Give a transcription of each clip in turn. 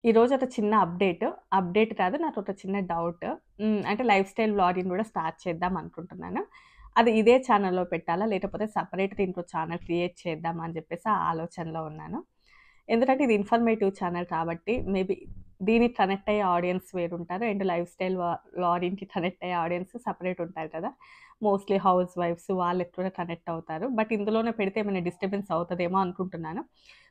ఈరోజు ఒక చిన్న అప్డేట్ కాదు నాకొక చిన్న డౌట్. అంటే లైఫ్ స్టైల్ వ్లాగింగ్ గూడా స్టార్ట్ చేద్దాం అనుకుంటున్నాను. అది ఇదే ఛానెల్‌లో పెట్టాలా? లేకపోతే సెపరేట్‌గా ఇంకో ఛానెల్ క్రియేట్ చేద్దామా అని జెప్పేసి ఆ ఆలోచనలో ఉన్నాను. ఎందుకంటే ఇది ఇన్ఫర్మేటివ్ ఛానెల్ కాబట్టి మేబీ దీనికి కనెక్ట్ అయ్యే ఆడియన్స్ వేరుంటారు. అండ్ లైఫ్ స్టైల్ వ్లాగింగ్‌కి కనెక్ట్ అయ్యే ఆడియన్స్ సెపరేట్ ఉంటారు కదా! మోస్ట్‌లీ హౌస్ వైఫ్స్ వాళ్ళు ఎక్కువగా కనెక్ట్ అవుతారు. బట్ ఇందులోనే పెడితే ఏమైనా డిస్టర్బెన్స్ అవుతదేమో అనుకుంటున్నాను.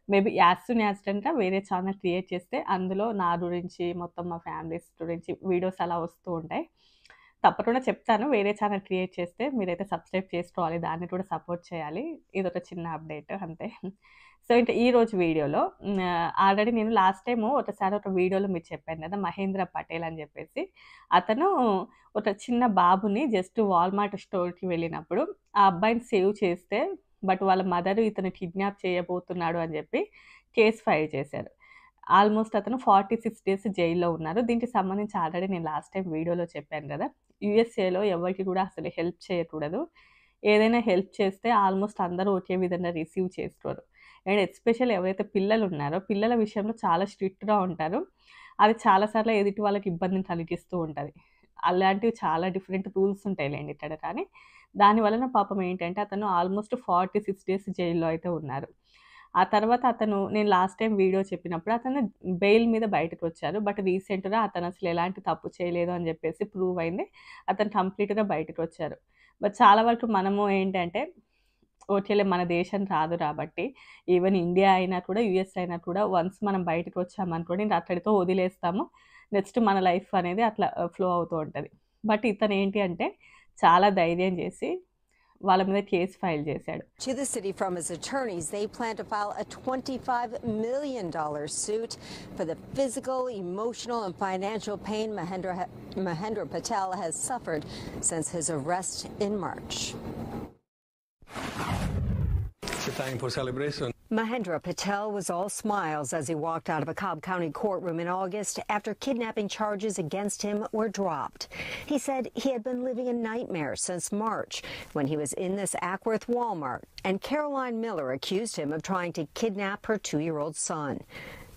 మేబీ యాజ్ సూన్ యాస్టంటా వేరే ఛానెల్ క్రియేట్ చేస్తే అందులో నా గురించి, మొత్తం మా ఫ్యామిలీస్ గురించి వీడియోస్ అలా వస్తూ ఉంటాయి. తప్పకుండా చెప్తాను. వేరే ఛానెల్ క్రియేట్ చేస్తే మీరైతే సబ్స్క్రైబ్ చేసుకోవాలి. దాన్ని కూడా సపోర్ట్ చేయాలి. ఇదొక చిన్న అప్డేట్ అంతే. సో, ఇంక ఈరోజు వీడియోలో ఆల్రెడీ నేను లాస్ట్ టైము ఒకసారి ఒక వీడియోలో మీకు చెప్పాను కదా! మహేంద్ర పటేల్ అని చెప్పేసి. అతను ఒక చిన్న బాబుని జస్ట్ వాల్మార్ట్ స్టోర్‌కి వెళ్ళినప్పుడు ఆ అబ్బాయిని సేవ్ చేస్తే బట్ వాళ్ళ మదర్ ఇతను కిడ్నాప్ చేయబోతున్నాడు అని చెప్పి కేస్ ఫైల్ చేశారు. ఆల్మోస్ట్ అతను 46 డేస్ జైల్‌లో ఉన్నారు. దీనికి సంబంధించి ఆల్రెడీ నేను లాస్ట్ టైమ్ వీడియోలో చెప్పాను గదా! యూఎస్ఏలో ఎవరికీ గూడా అసలు హెల్ప్ చేయకూడదు. ఏదైనా హెల్ప్ చేస్తే ఆల్మోస్ట్ అందరూ ఒకే విధంగా రిసీవ్ చేసుకోరు. అండ్ ఎస్పెషల్లీ ఎవరైతే పిల్లలున్నారో పిల్లల విషయంలో చాలా స్ట్రిక్ట్‌గా ఉంటారు. అది చాలా సార్లు ఎదుటి వాళ్ళకి ఇబ్బందిని కలిగిస్తూ ఉంటది. అలాంటివి చాలా డిఫరెంట్ రూల్స్ ఉంటాయిలెండి ఇక్కడ కానీ, దాని వలన పాపం ఏంటంటే అతను ఆల్మోస్ట్ 46 డేస్ జైల్‌లో అయితే ఉన్నారు. ఆ తర్వాత అతను నేను లాస్ట్ టైమ్ వీడియో చెప్పినప్పుడు అతను బెయిల్ మీద బయటకొచ్చారు. బట్ రీసెంట్‌గా అతను అసలు ఎలాంటి తప్పు చేయలేదు అని జెప్పేసి ప్రూవ్ అయింది. అతను కంప్లీట్‌గా బయటకొచ్చారు. బట్ చాలా వరకు మనము ఏంటంటే, ఓకేలే మన దేశం రాదు రాబట్టి, ఈవెన్ ఇండియా అయినా కూడా, యూఎస్ అయినా కూడా వన్స్ మనం బయటకొచ్చామనుకోండి ఇంక అక్కడితో వదిలేస్తాము. నెక్స్ట్ మన లైఫ్ అనేది అట్లా ఫ్లో అవుతూ ఉంటది. బట్ ఇతనేంటి అంటే, చాలా ధైర్యం జేసి వాళ్ళ మీద కేస్ ఫైల్ చేశాడు. To the city from his attorneys, they plan to file a $25 million suit for the physical, emotional, and financial pain Mahendra Patel has suffered since his arrest in March. It's a time for celebration. Mahendra Patel was all smiles as he walked out of a Cobb County courtroom in August after kidnapping charges against him were dropped. He said he had been living a nightmare since March when he was in this Ackworth Walmart, and Caroline Miller accused him of trying to kidnap her 2-year-old son.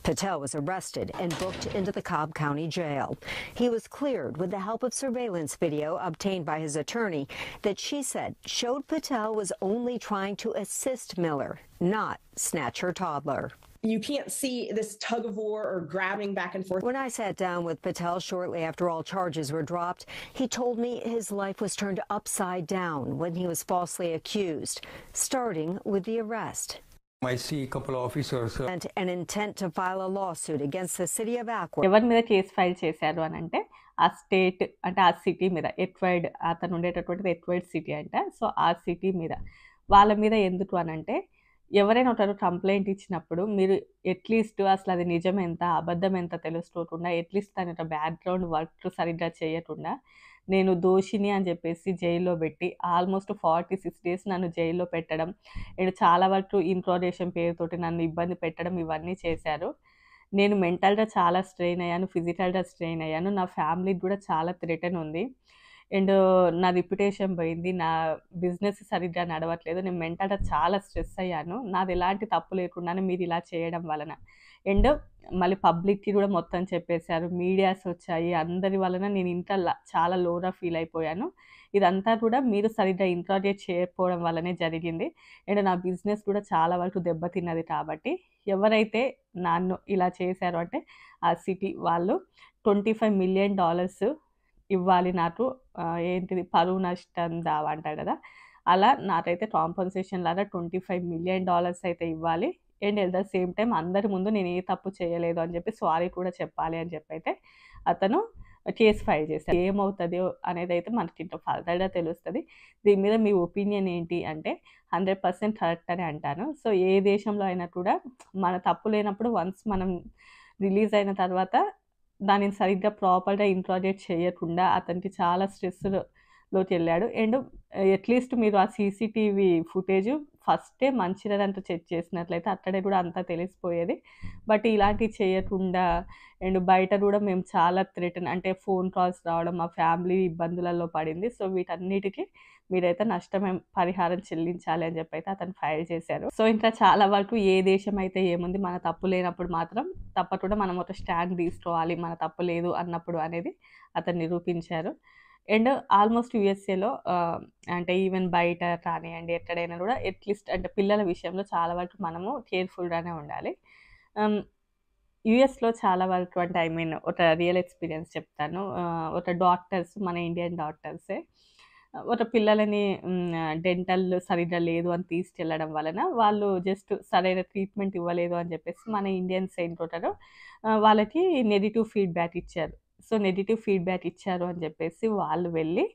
Patel was arrested and booked into the Cobb County Jail. He was cleared with the help of surveillance video obtained by his attorney that she said showed Patel was only trying to assist Miller, not snatch her toddler. You can't see this tug of war or grabbing back and forth. When I sat down with Patel shortly after all charges were dropped, he told me his life was turned upside down when he was falsely accused, starting with the arrest. I see a couple of officers. And an intent to file a lawsuit against the city of Ackworth. ఎవరి మీద case file చేశారు అనంటే, ఆ state అంటే ఆ city మీద ఎట్వైడ్ అతను ఉండేటటువంటిది ఎట్వైడ్ city అంట. సో, ఆ సిటీ మీద. వాళ్ళ మీద ఎందుకు అనంటే, ఎవరైనా ఒకరు కంప్లెయింట్ ఇచ్చినప్పుడు మీరు అట్‌లీస్ట్ అసలు అది నిజం ఎంత, అబద్ధం ఎంత తెలుసుకోకుండా అట్‌లీస్ట్ తన యొక్క బ్యాక్‌గ్రౌండ్ వర్క్ సరిగ్గా చేయకుండా, నేను దోషిని అని చెప్పేసి జైల్‌లో పెట్టి ఆల్మోస్ట్ 46 డేస్ నన్ను జైల్‌లో పెట్టడం, అండ్ చాలా వరకు ఇంట్రోగేషన్ పేరుతోటి నన్ను ఇబ్బంది పెట్టడం ఇవన్నీ చేశారు. నేను మెంటల్‌గా చాలా స్ట్రెయిన్ అయ్యాను. ఫిజికల్‌గా స్ట్రెయిన్ అయ్యాను. నా ఫ్యామిలీకి గూడా చాలా థ్రెటన్ ఉంది. అండ్ నా రిప్యుటేషన్ పోయింది. నా బిజినెస్ సరిగ్గా నడవట్లేదు. నేను మెంటల్‌గా చాలా స్ట్రెస్ అయ్యాను. నాది ఎలాంటి తప్పు లేకుండానే మీరిలా చేయడం వలన. అండ్ మళ్ళీ పబ్లిక్‌కి గూడా మొత్తం చెప్పేశారు. మీడియాస్ వచ్చాయి. అందరి వలన నేను ఇంకా చాలా లోగా ఫీల్ అయిపోయాను. ఇదంతా కూడా మీరు సరిగ్గా ఇంట్రాగేట్ చేయకపోవడం వల్లనే జరిగింది. అండ్ నా బిజినెస్ కూడా చాలా వరకు దెబ్బతిన్నది కాబట్టి, ఎవరైతే నన్ను ఇలా చేశారో అంటే ఆ సిటీ వాళ్ళు $25,000,000 ఇవ్వాలి నాకు. ఏంటిది పరువు నష్టం దావా అంటారు కదా! అలా నాకైతే కాంపెన్సేషన్ లాగా $25,000,000 అయితే ఇవ్వాలి. And at the same time అందరి ముందు నేను ఏ తప్పు చేయలేదు అని చెప్పి సారీ కూడా చెప్పాలి అని చెప్పైతే అతను కేస్ ఫైల్ చేశారు. ఏమవుతదో అనేదైతే మనకి ఇంకా ఫర్దర్‌గా తెలుస్తది. దీని మీద మీ ఒపీనియన్ ఏంటి అంటే 100% కరెక్ట్ అనే అంటాను. సో, ఏ దేశంలో అయినా కూడా మన తప్పు లేనప్పుడు వన్స్ మనం రిలీజ్ అయిన తర్వాత దానిని సరిగ్గా ప్రాపర్‌గా ఇంట్రాగేట్ చేయకుండా అతనికి చాలా స్ట్రెస్‌లోకెళ్ళాడు. అండ్ అట్‌లీస్ట్ మీరు ఆ సీసీటీవీ ఫుటేజ్ ఫస్టే మంచిదని చెక్ చేసినట్లయితే అక్కడే కూడా అంతా తెలిసిపోయేది. బట్ ఇలాంటివి చేయకుండా అండ్ బయట కూడా మేము చాలా థ్రెటన్ అంటే ఫోన్ కాల్స్ రావడం, మా ఫ్యామిలీ ఇబ్బందులలో పడింది. సో వీటన్నిటికి మీరైతే పరిహారం చెల్లించాలి అని చెప్పి అయితే అతను ఫైల్ చేశారు. సో ఇంకా చాలా వరకు ఏ దేశం అయితే ఏముంది, మన తప్పు లేనప్పుడు మాత్రం తప్పకుండా మనం ఒక స్టాండ్ తీసుకోవాలి, మన తప్పు లేదు అన్నప్పుడు అనేది అతను నిరూపించారు. అండ్ ఆల్మోస్ట్ యూఎస్ఏలో అంటే ఈవెన్ బయట కానివ్వండి ఎక్కడైనా కూడా అట్లీస్ట్ అంటే పిల్లల విషయంలో చాలా వరకు మనము కేర్ఫుల్గానే ఉండాలి. యూఎస్లో చాలా వరకు అంటే ఐ మీన్ ఒక రియల్ ఎక్స్పీరియన్స్ చెప్తాను. ఒక డాక్టర్స్ మన ఇండియన్ డాక్టర్సే ఒక పిల్లలని డెంటల్ సరిగ్గా లేదు అని తీసుకెళ్ళడం వలన వాళ్ళు జస్ట్ సరైన ట్రీట్మెంట్ ఇవ్వలేదు అని చెప్పేసి మన ఇండియన్స్ ఏంటంటారు వాళ్ళకి నెగిటివ్ ఫీడ్బ్యాక్ ఇచ్చారు. సో నెగిటివ్ ఫీడ్బ్యాక్ ఇచ్చారు అని చెప్పేసి వాళ్ళు వెళ్ళి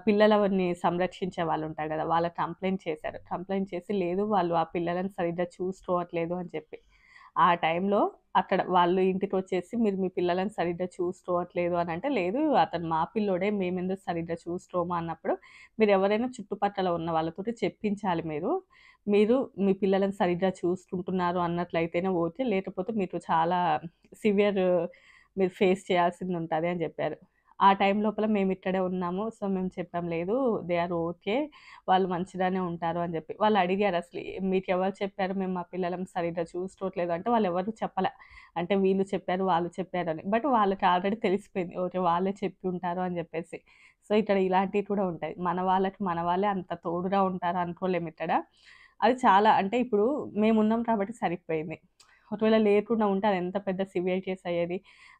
పిల్లలని సంరక్షించే వాళ్ళు ఉంటారు కదా, వాళ్ళకి కంప్లైంట్ చేశారు. కంప్లైంట్ చేసి లేదు వాళ్ళు ఆ పిల్లలను సరిగ్గా చూసుకోవట్లేదు అని చెప్పి, ఆ టైంలో అక్కడ వాళ్ళు ఇంటికి వచ్చేసి మీరు మీ పిల్లలను సరిగ్గా చూసుకోవట్లేదు అని అంటే, లేదు అతను మా పిల్లోడే మేమెందుకు సరిగ్గా చూసుకోము అన్నప్పుడు, మీరు ఎవరైనా చుట్టుపక్కల ఉన్న వాళ్ళతోటి చెప్పించాలి. మీరు మీ పిల్లలను సరిగ్గా చూసుకుంటున్నారు అన్నట్లయితేనే ఓకే, లేకపోతే మీరు చాలా సివియర్ మీరు ఫేస్ చేయాల్సింది ఉంటుంది అని చెప్పారు. ఆ టైం లోపల మేము ఇక్కడే ఉన్నాము. సో మేము చెప్పాం లేదు దే ఆర్ ఓకే, వాళ్ళు మంచిగానే ఉంటారు అని చెప్పి. వాళ్ళు అడిగారు అసలు మీకు ఎవరు చెప్పారు మేము మా పిల్లలను సరిగ్గా చూసుకోవట్లేదు అంటే, వాళ్ళు ఎవరు చెప్పలే. అంటే వీళ్ళు చెప్పారు వాళ్ళు చెప్పారు అని. బట్ వాళ్ళకి ఆల్రెడీ తెలిసిపోయింది ఓకే వాళ్ళే చెప్పి ఉంటారు అని చెప్పేసి. సో ఇక్కడ ఇలాంటివి కూడా ఉంటాయి. మన వాళ్ళే అంత తోడుగా ఉంటారు అనుకోలేము ఇక్కడ. అది చాలా అంటే ఇప్పుడు మేమున్నాం కాబట్టి సరిపోయింది. ఒకవేళ లేకుండా ఉంటే అది ఎంత పెద్ద సివియర్ కేస్ అయ్యేది.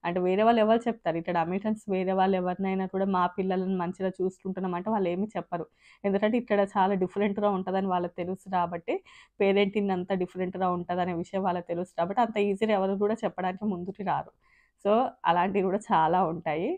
అంటే వేరే వాళ్ళు ఎవరు చెప్తారు, ఇక్కడ అమెరికన్స్ వేరే వాళ్ళు ఎవరినైనా కూడా మా పిల్లలను మంచిగా చూసుకుంటున్నాం అంటే వాళ్ళు ఏమీ చెప్పరు. ఎందుకంటే ఇక్కడ చాలా డిఫరెంట్గా ఉంటుందని వాళ్ళకి తెలుసు కాబట్టి, పేరెంటింగ్ అంతా డిఫరెంట్గా ఉంటుందనే విషయం వాళ్ళకి తెలుసు కాబట్టి అంత ఈజీగా ఎవరు కూడా చెప్పడానికి ముందుకు రారు. సో అలాంటివి కూడా చాలా ఉంటాయి.